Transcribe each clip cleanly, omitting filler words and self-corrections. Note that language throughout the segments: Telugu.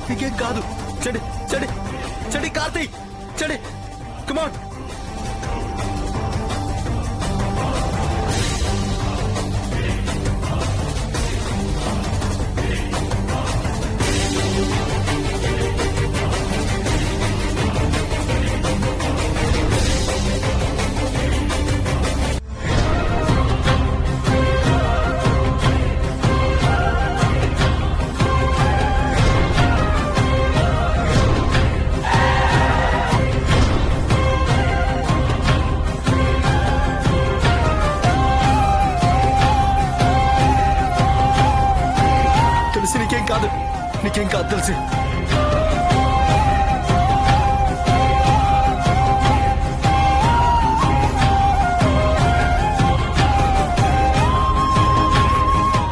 నీకేం కాదు. చెడి చెడి చెడి కార్తీక్ చెడి, కమాన్. నీకేం కాదు తెలిసి.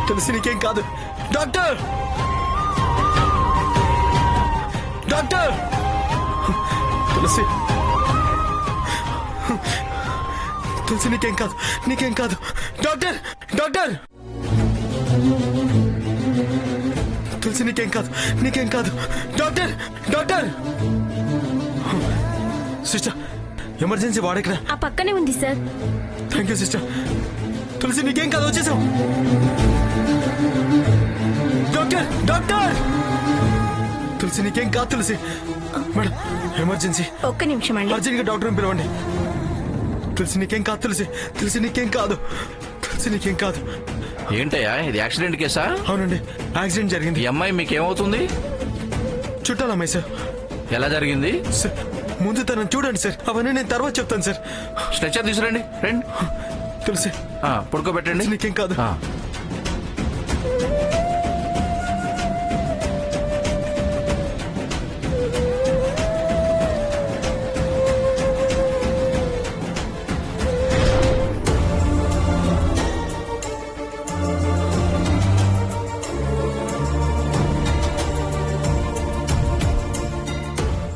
తెలిసి నీకేం కాదు. డాక్టర్ డాక్టర్ తెలిసి తెలిసి నీకేం కాదు. నీకేం కాదు. డాక్టర్ డాక్టర్ తెలిసి నీకేం కాదు. నీకేం కాదు. Doctor doctor. సిస్టర్ ఎమర్జెన్సీ వాడెక్కడ? ఆ పక్కనే ఉంది sir. Thank you sister. Tulasi నీకేం కాదు, వచ్చేసాం. డాక్టర్ డాక్టర్ తులసి నీకేం కాదు. Tulasi madam emergency. ఒక్క నిమిషం అండి. అర్జెంట్గా డాక్టర్ని పిలవండి. తులసి నీకేం కాదు. తులసి తులసి నీకేం కాదు. తులసి నీకేం కాదు. ఏంటయ్యా ఇది యాక్సిడెంట్ కేసా? అవునండి, యాక్సిడెంట్ జరిగింది. ఈ అమ్మాయి మీకేమవుతుంది? చుట్టాలమ్మాయి సార్. ఎలా జరిగింది? సార్ ముందు తనని చూడండి సార్, అవన్నీ నేను తర్వాత చెప్తాను సార్. స్ట్రెచర్ తీసుకురండి. రండి. తులసి పడుకోబెట్టండి. నీకేం కాదు.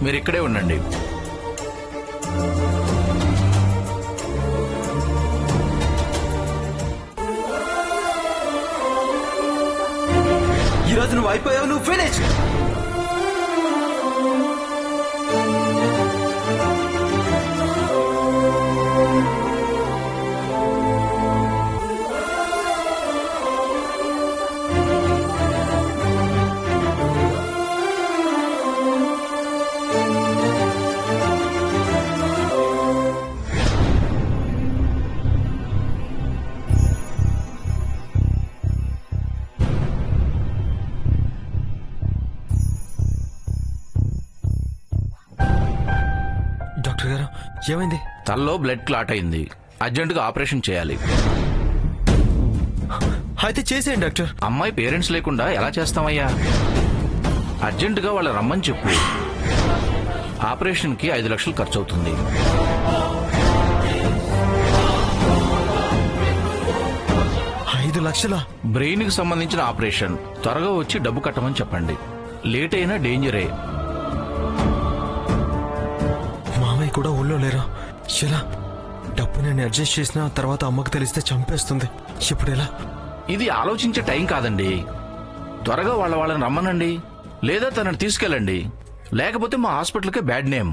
మీరు ఇక్కడే ఉండండి. ఈరోజు నువ్వు అయిపోయావు, నువ్వు ఫినిష్. డాక్టర్ గారు ఏమైంది? తలలో బ్లడ్ క్లాట్ అయింది. అర్జెంటుగా ఆపరేషన్ చేయాలి. అయితే చేసేయండి డాక్టర్. అమ్మాయి పేరెంట్స్ లేకుండా ఎలా చేస్తామయ్యా? అర్జెంటుగా వాళ్ళ రమ్మని చెప్పు. ఆపరేషన్ కి 5 లక్షలు ఖర్చు అవుతుంది. 5 లక్షలా? బ్రెయిన్ కి సంబంధించిన ఆపరేషన్. త్వరగా వచ్చి డబ్బు కట్టమని చెప్పండి. లేట్ అయినా డేంజరే. మామయ్య కూడా ఊళ్ళో లేరా? ఎలా? డబ్బు నేను అడ్జస్ట్ చేసిన తర్వాత అమ్మకు తెలిస్తే చంపేస్తుంది. ఇప్పుడు ఎలా? ఇది ఆలోచించే టైం కాదండి. త్వరగా వాళ్ళని రమ్మనండి. లేదా తనని తీసుకెళ్ళండి. లేకపోతే మా హాస్పిటల్కే బ్యాడ్ నేమ్.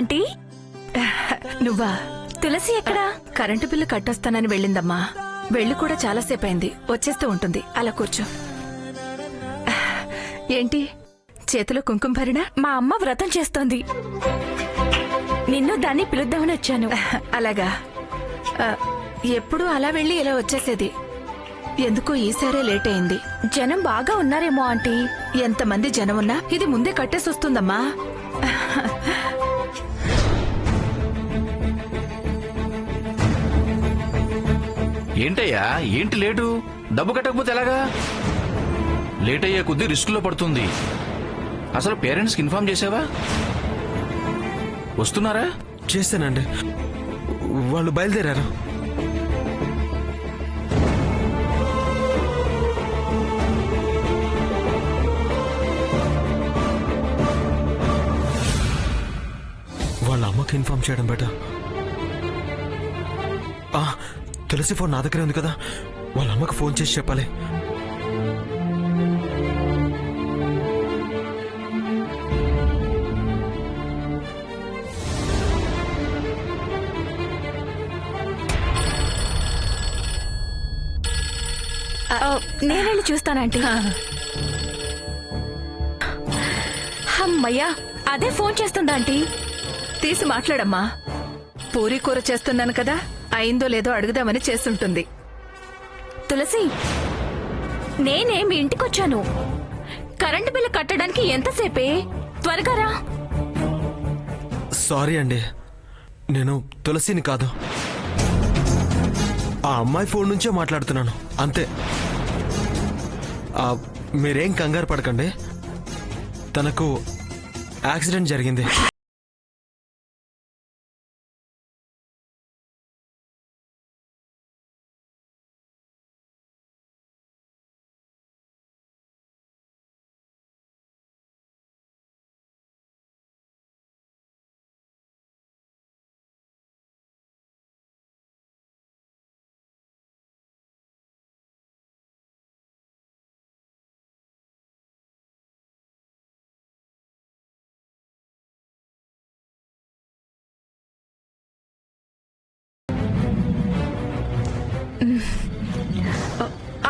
ఆంటీ నువ్వా? తులసి ఎక్కడా? కరెంటు బిల్లు కట్టొస్తానని వెళ్ళిందమ్మా. వెళ్ళి కూడా చాలాసేపు అయింది. వచ్చేస్తూ ఉంటుంది. అలా కూర్చో. ఏంటి చేతిలో కుంకుమ భరినా? మా అమ్మ వ్రతం చేస్తోంది. నిన్ను దాన్ని పిలుద్దామని వచ్చాను. అలాగా? ఎప్పుడు అలా వెళ్ళి ఇలా వచ్చేసేది. ఎందుకో ఈసారే లేట్ అయింది. జనం బాగా ఉన్నారేమో ఆంటీ. ఎంతమంది జనమున్నా ఇది ముందే కట్టేసి వస్తుందమ్మా. ఏంటయ్యా ఏంటి లేటు? డబ్బు కట్టకపోతే ఎలాగా? లేట్ అయ్యే కొద్దీ రిస్క్ లో పడుతుంది. అసలు పేరెంట్స్ కి ఇన్ఫార్మ్ చేసావా? వస్తున్నారా? చేస్తానండి, వాళ్ళు బయలుదేరారు. వాళ్ళ అమ్మకి ఇన్ఫార్మ్ చేయడం బెటర్. తులసి ఫోన్ నా దగ్గరే ఉంది కదా, వాళ్ళ అమ్మకి ఫోన్ చేసి చెప్పాలి. నేనెళ్ళి చూస్తానంటీ. అమ్మయ్యా, అదే ఫోన్ చేస్తుందా ఆంటీ? తీసి మాట్లాడమ్మా. పూరీ కూర చేస్తున్నాను కదా, అయిందో లేదో అడుగుదామని చేస్తుంటుంది. తులసి, నేనే మీ ఇంటికొచ్చాను. కరెంటు బిల్లు కట్టడానికి ఎంతసేపే? త్వరగా రా. సారీ అండి, నేను తులసిని కాదు, ఆ అమ్మాయి ఫోన్ నుంచే మాట్లాడుతున్నాను అంతే. మీరేం కంగారు పడకండి, తనకు యాక్సిడెంట్ జరిగింది.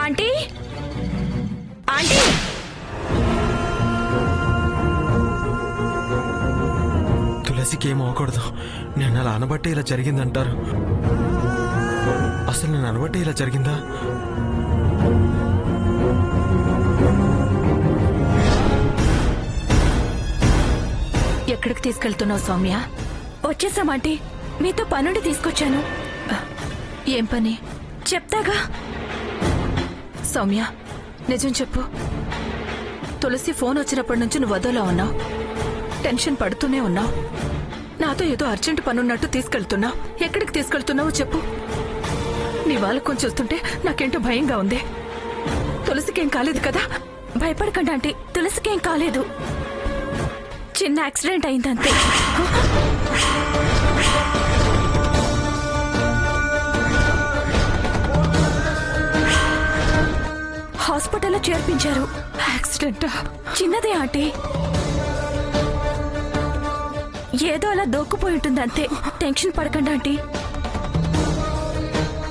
ఆంటీ, ఆంటీ, తులసికి ఏం అవ్వకూడదు. నేను అలా అనబట్టే ఇలా జరిగిందంటారు. అసలు నేను అనబట్టే ఇలా జరిగిందా? ఎక్కడికి తీసుకెళ్తున్నావు సౌమ్య? వచ్చేసామాంటీ. మీతో పనుండి తీసుకొచ్చాను. ఏం పని? చెప్తాగా. సౌమ్య, నిజం చెప్పు. తులసి ఫోన్ వచ్చినప్పటి నుంచి నువ్వు వదోలా ఉన్నావు, టెన్షన్ పడుతూనే ఉన్నావు. నాతో ఏదో అర్జెంట్ పనున్నట్టు తీసుకెళ్తున్నావు. ఎక్కడికి తీసుకెళ్తున్నావో చెప్పు. నీ వాళ్ళకు కొంచెం చూస్తుంటే నాకేంటో భయంగా ఉంది. తులసికేం కాలేదు కదా? భయపడకండి ఆంటీ, తులసికేం కాలేదు. చిన్న యాక్సిడెంట్ అయిందంతే. హాస్పిటల్లో చేర్పించారు. యాక్సిడెంటా? చిన్నదే ఆంటీ, ఏదో అలా దోక్కుపోయి ఉంటుంది అంతే. టెన్షన్ పడకండి ఆంటీ.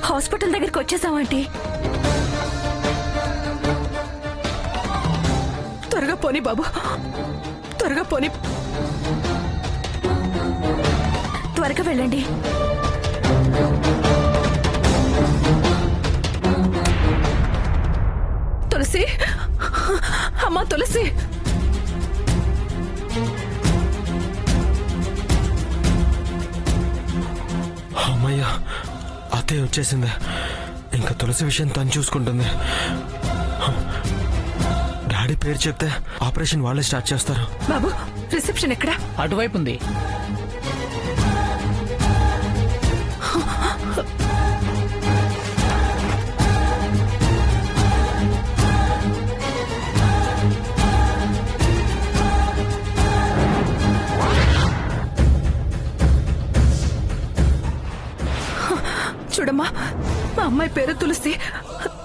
హాస్పిటల్ దగ్గరికి వచ్చేసాం ఆంటీ. త్వరగా పోనీ బాబు, త్వరగా పోనీ. త్వరగా వెళ్ళండి. తులసి, అమ్మా తులసి. అమ్మయ్యా, అత్తయ్య వచ్చేసింది. ఇంకా తులసి విషయం తను చూసుకుంటుంది. డాడీ పేరు చెప్తే ఆపరేషన్ వాళ్ళే స్టార్ట్ చేస్తారు. బాబు, రిసెప్షన్ ఎక్కడా? అటువైపు ఉంది. చూడమ్మా, మా అమ్మాయి పేరు తులసి.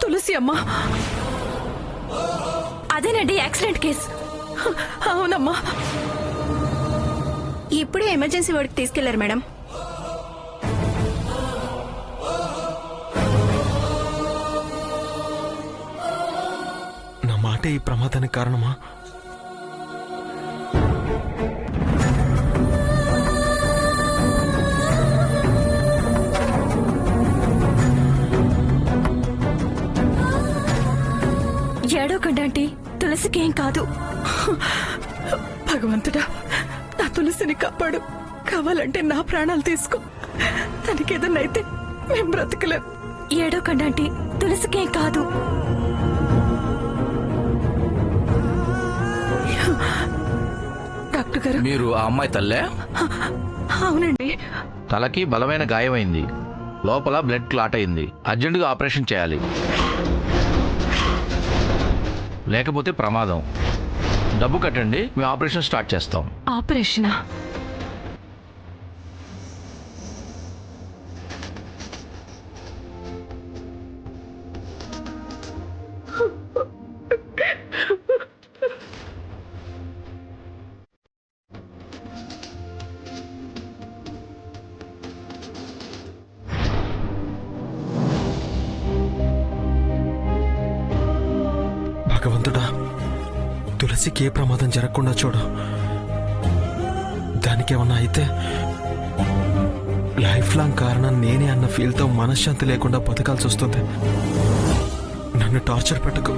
తులసి అమ్మా. అదేనండి యాక్సిడెంట్ కేసు. అవునమ్మా. ఇప్పుడే ఎమర్జెన్సీ వార్డుకి తీసుకెళ్లారు మేడం. నా మాట ఈ ప్రమాదానికి కారణమా? ఏడోకండి ఆంటీ, తులసికేం కాదు. భగవంతుడా, నా తులసిని కాపాడు. కావాలంటే నా ప్రాణాలు తీసుకో. తనకేదన్నైతే మేము బ్రతకలేం. ఏడోకండి ఆంటీ, తులసికేం కాదు. డాక్టర్ గారు. మీరు ఆ అమ్మాయి తల్లే? అవునండి. తలకి బలమైన గాయమైంది, లోపల బ్లడ్ క్లాట్ అయింది. అర్జెంటుగా ఆపరేషన్ చేయాలి, లేకపోతే ప్రమాదం. డబ్బు కట్టండి, మేము ఆపరేషన్ స్టార్ట్ చేస్తాం. ఆపరేషనా? భగవంతుడా, తులసికి ఏ ప్రమాదం జరగకుండా చూడు. దానికేమన్నా అయితే లైఫ్ లాంగ్ కారణం నేనే అన్న ఫీల్తో మనశ్శాంతి లేకుండా బతకాల్సి వస్తుంది. నన్ను టార్చర్ పెట్టకు.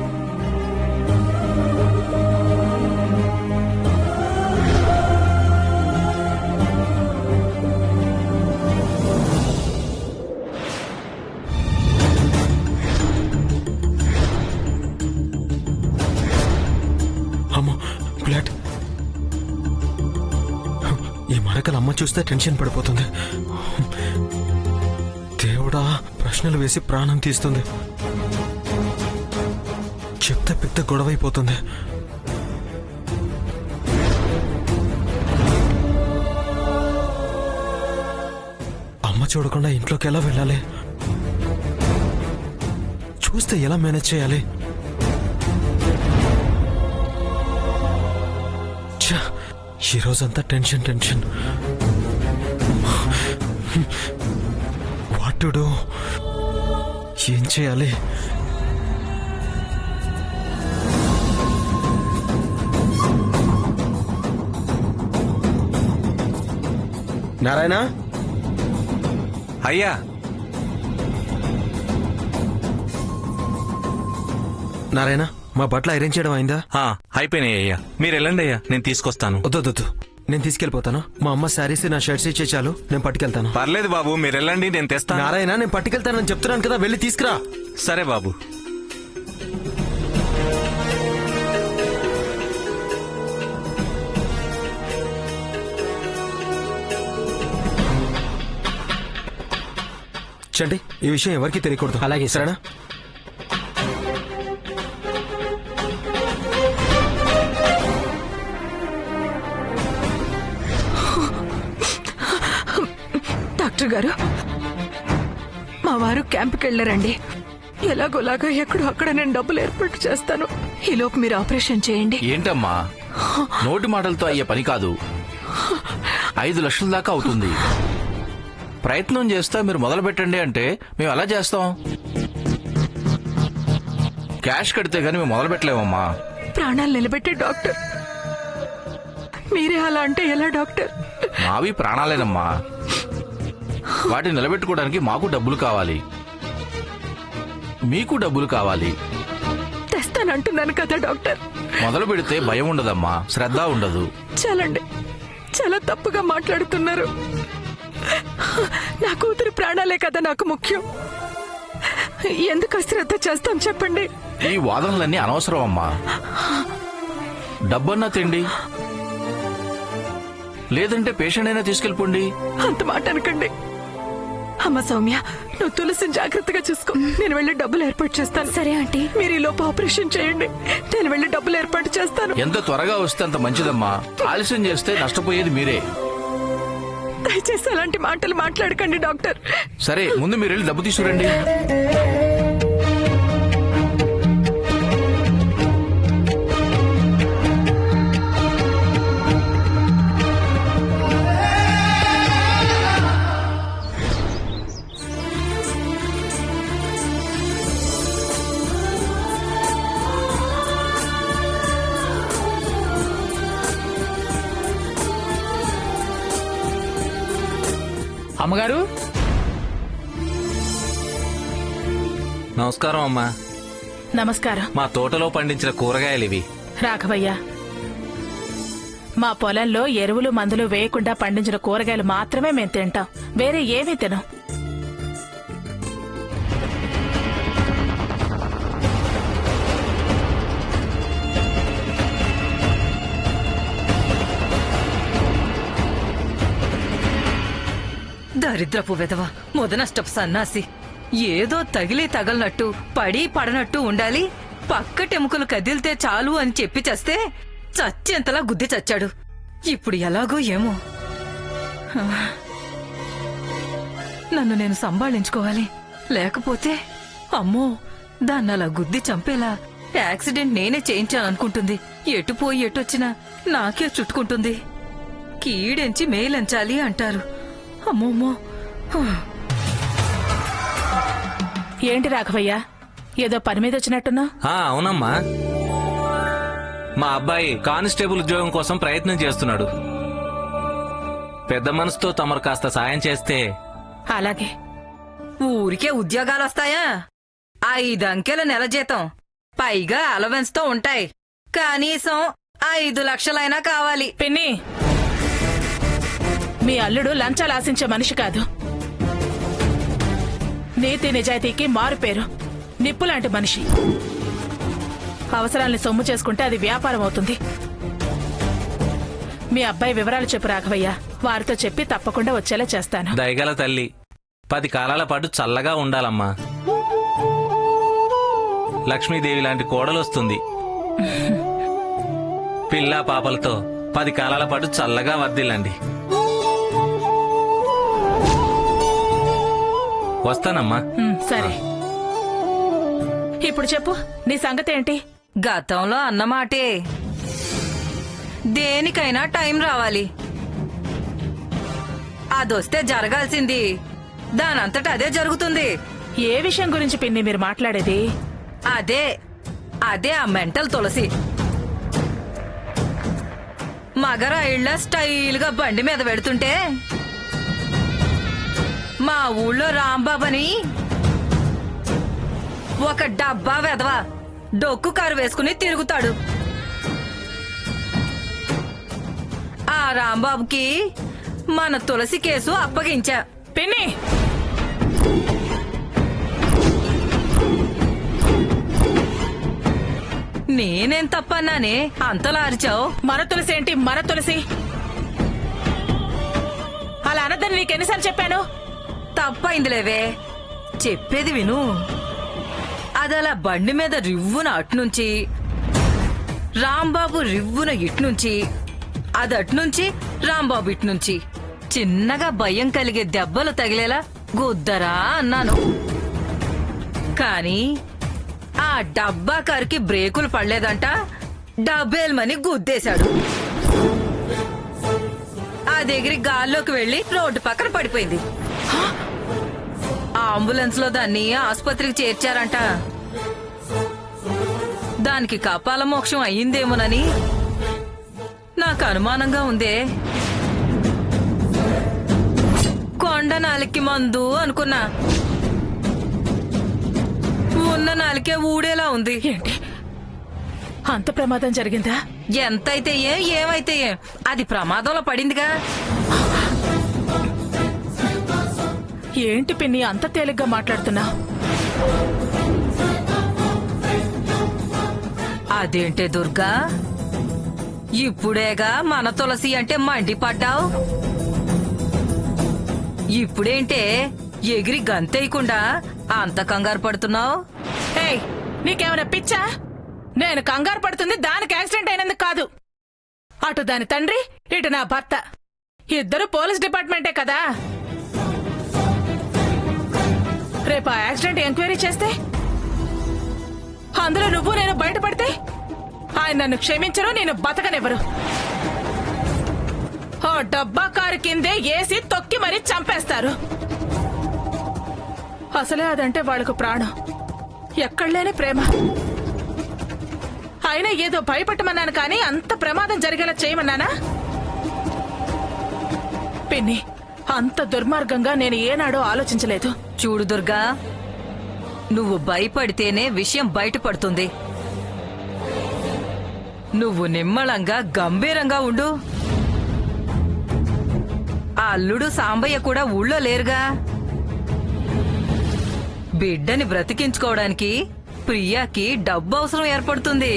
అమ్మో, బ్లడ్. ఈ మరకలు అమ్మ చూస్తే టెన్షన్ పడిపోతుంది. దేవుడా, ప్రశ్నలు వేసి ప్రాణం తీస్తుంది. చెప్తే పెద్ద గొడవైపోతుంది. అమ్మ చూడకుండా ఇంట్లోకి ఎలా వెళ్ళాలి? చూస్తే ఎలా మేనేజ్ చేయాలి? ఈ రోజంతా tension tension. What to do? ఏం చేయాలి? నారాయణ అయ్యా, నారాయణ, మా బట్టలు ఐరన్ చేయడం అయిందా? అయిపోయినాయి అయ్యా. మీరు వెళ్ళండి అయ్యా, నేను తీసుకొస్తాను. వద్దు, నేను తీసుకెళ్ళిపోతాను. మా అమ్మ శారీస్, నా షర్ట్స్ ఇచ్చే చాలు, నేను పట్టుకెళ్తాను. పర్లేదు బాబు, మీరు వెళ్ళండి, నేను తెస్తాను. నారాయణ, నేను పట్టుకెళ్తానని చెప్తున్నాను కదా, వెళ్ళి తీసుకురా. సరే బాబు. చండి, ఈ విషయం ఎవరికి తెలియకూడదు. అలాగే, సరేనా? డాక్టర్ గారు, మా వారు క్యాంప్కి వెళ్ళారండి. ఎలాగోలాగా ఎక్కడో అక్కడ నేను డబ్బులు ఏర్పాటు చేస్తాను. ఈలోపు మీరు ఆపరేషన్ చేయండి. ఏంటమ్మా, నోటి మాటలతో అయ్యే పని కాదు. 5 లక్షల దాకా అవుతుంది. ప్రయత్నం చేస్తా మీరు మొదలు పెట్టండి అంటే మేము ఎలా చేస్తాం? క్యాష్ కడితే గానీ మేము మొదలు పెట్టలేమమ్మా. ప్రాణాలు నిలబెట్టే డాక్టర్ మీరే అలా అంటే ఎలా డాక్టర్? మావి ప్రాణాలేనమ్మా. వాటిని నిలబెట్టుకోవడానికి మాకు డబ్బులు కావాలి, మీకు డబ్బులు కావాలి. తెస్తానంటున్నాను కదా డాక్టర్. మొదలు పెడితే భయం ఉండదమ్మా, శ్రద్ధ ఉండదు. చాలండి, చాలా తప్పుగా మాట్లాడుతున్నారు. నా కూతురి ప్రాణాలే కదా నాకు ముఖ్యం. ఎందుకు అశ్రద్ధ చేస్తాం చెప్పండి? ఈ వాదనలన్నీ అనవసరం అమ్మా. డబ్బన్నా తిండి, లేదంటే పేషెంట్ అయినా తీసుకెళ్ళిపోండి. అంత మాట అనకండి. అమ్మ సౌమ్య, నువ్వు తులసిని జాగ్రత్తగా చూసుకో. నేను వెళ్ళి డబ్బులు ఏర్పాటు చేస్తాను. సరే ఆంటీ. మీరు ఈ లోపు ఆపరేషన్ చేయండి, నేను వెళ్ళి డబ్బులు ఏర్పాటు చేస్తాను. ఎంత త్వరగా వస్తే అంత మంచిదమ్మా. ఆలస్యం చేస్తే నష్టపోయేది మీరే. దయచేసి అలాంటి మాటలు మాట్లాడకండి డాక్టర్. సరే, ముందు మీరు వెళ్ళి డబ్బు తీసుకురండి. అమ్మగారు, నమస్కారం అమ్మా. నమస్కారం. మా తోటలో పండించిన కూరగాయలు ఇవి. రాఘవయ్య, మా పొలంలో ఎరువులు మందులు వేయకుండా పండించిన కూరగాయలు మాత్రమే మేము తింటాం, వేరే ఏమీ తినం. దరిద్రపు విధవ ముదనష్టపు సన్నాసి. ఏదో తగిలి తగలనట్టు పడి పడనట్టు ఉండాలి, పక్కటెముకలు కదిలితే చాలు అని చెప్పి చేస్తే చచ్చేంతలా గుద్ది చచ్చాడు. ఇప్పుడు ఎలాగో ఏమో. నన్ను నేను సంభాళించుకోవాలి, లేకపోతే అమ్మో దాన్ని అలా గుద్ది చంపేలా యాక్సిడెంట్ నేనే చేయించాననుకుంటుంది. ఎటు పోయి ఎటొచ్చినా నాకే చుట్టుకుంటుంది. కీడెంచి మేలంచాలి అంటారు. అమ్మోమ్మో. ఏంటి రాఘవయ్య, ఏదో పని మీద వచ్చినట్టున్నా? అవునమ్మా, మా అబ్బాయి కానిస్టేబుల్ ఉద్యోగం కోసం ప్రయత్నం చేస్తున్నాడు. పెద్ద మనసుతో తమరు కాస్త సాయం చేస్తే. అలాగే. ఊరికే ఉద్యోగాలొస్తాయా? 5 అంకెల నెల జీతం, పైగా అలవెన్స్ తో ఉంటాయి. కనీసం 5 లక్షలైనా కావాలి. పిన్ని, మీ అల్లుడు లంచాలు ఆశించే మనిషి కాదు. నీతి నిజాయితీకి మారుపేరు, నిప్పులాంటి మనిషి. అవసరాల్ని సొమ్ము చేసుకుంటే అది వ్యాపారం అవుతుంది. మీ అబ్బాయి వివరాలు చెప్పు రాఘవయ్య, వారితో చెప్పి తప్పకుండా వచ్చేలా చేస్తాను. దయగల తల్లి 10 కాలాల పాటు చల్లగా ఉండాలమ్మా. లక్ష్మీదేవి లాంటి కోడలొస్తుంది. పిల్లా పాపలతో 10 కాలాల పాటు చల్లగా వర్ధిల్లండి. వస్తానమ్మా. సరే, ఇప్పుడు చెప్పు నీ సంగతి ఏంటి? గతంలో అన్నమాటే, దేనికైనా టైం రావాలి. అదొస్తే జరగాల్సింది దానంతట అదే జరుగుతుంది. ఏ విషయం గురించి పిన్ని మీరు మాట్లాడేది? అదే అదే ఆ మెంటల్ తులసి. మగరాయిళ్ళ స్టైల్ గా బండి మీద పెడుతుంటే మా ఊళ్ళో రాంబాబని ఒక డబ్బా వెధవ డొక్కు కారు వేసుకుని తిరుగుతాడు. ఆ రాంబాబుకి మన తులసి కేసు అప్పగించా. పిన్ని, నేనేం తప్పన్నానే అంతలా అరిచావు? మన తులసి ఏంటి మన తులసి? అలా అనద్దని నీకెన్నిసార్లు చెప్పాను? తప్పైందిలేవే, చెప్పేది విను. అదలా బండి మీద రివ్వున అట్నుంచి, రాంబాబు రివ్వున ఇట్నుంచి, అదట్నుంచి రాంబాబు ఇట్నుంచి చిన్నగా భయం కలిగే దెబ్బలు తగిలేలా గుద్దరా అన్నాను. కాని ఆ డబ్బా కారుకి బ్రేకులు పడలేదంట, డబ్బేల్మని గుద్దేశాడు. ఆ దగ్గరికి గాల్లోకి వెళ్లి రోడ్డు పక్కన పడిపోయింది. అంబులెన్స్ లో దాన్ని ఆసుపత్రికి చేర్చారంట. దానికి కపాల మోక్షం అయ్యిందేమోనని నాకు అనుమానంగా ఉందే. కొండ నాలికి మందు అనుకున్నా, ఉన్న నాలికే ఊడేలా ఉంది. ఏంటి అంత ప్రమాదం జరిగిందా? ఎంతైతే ఏమైతే అది ప్రమాదంలో పడిందిగా. ఏంటి పిన్ని అంత తేలిగ్గా మాట్లాడుతున్నా? అదేంటే దుర్గా, ఇప్పుడేగా మన తులసి అంటే మండిపడ్డావు. ఇప్పుడేంటే ఎగిరి గంతేయకుండా అంత కంగారు పడుతున్నావు? ఏయ్, నీకేమైనా పిచ్చా? నేను కంగారు పడుతుంది దానికి యాక్సిడెంట్ అయినందుకు కాదు. అటు దాని తండ్రి, ఇటు నా భర్త, ఇద్దరు పోలీస్ డిపార్ట్మెంటే కదా. రేపు ఆ యాక్సిడెంట్ ఎంక్వైరీ చేస్తే అందులో నువ్వు నేను బయటపడితే ఆయన నన్ను క్షమించరు, నేను బతకనివ్వరు. ఓ డబ్బా కారు కిందే ఏసి తొక్కి మరీ చంపేస్తారు. అసలే అదంటే వాళ్లకు ప్రాణం, ఎక్కడలేని ప్రేమ. అయినా ఏదో భయపెట్టమన్నాను కానీ అంత ప్రమాదం జరిగేలా చేయమన్నానా? పిన్ని, అంత దుర్మార్గంగా నేను ఏనాడో ఆలోచించలేదు. చూడు దుర్గా, నువ్వు భయపడితేనే విషయం బయటపడుతుంది. నువ్వు నిమ్మళంగా గంభీరంగా ఉండు. ఆ అల్లుడు సాంబయ్య కూడా ఊళ్ళో లేరుగా. బిడ్డని బ్రతికించుకోవడానికి ప్రియాకి డబ్బు అవసరం ఏర్పడుతుంది.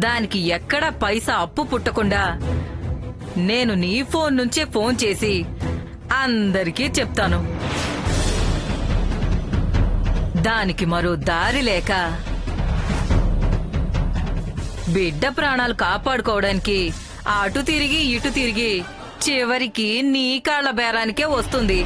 దానికి ఎక్కడా పైసా అప్పు పుట్టకుండా నేను నీ ఫోన్ నుంచే ఫోన్ చేసి అందరికీ చెప్తాను. దానికి మరో దారి లేక బిడ్డ ప్రాణాలు కాపాడుకోవడానికి అటు తిరిగి ఇటు తిరిగి చివరికి నీ కాళ్ల బేరానికే వస్తుంది.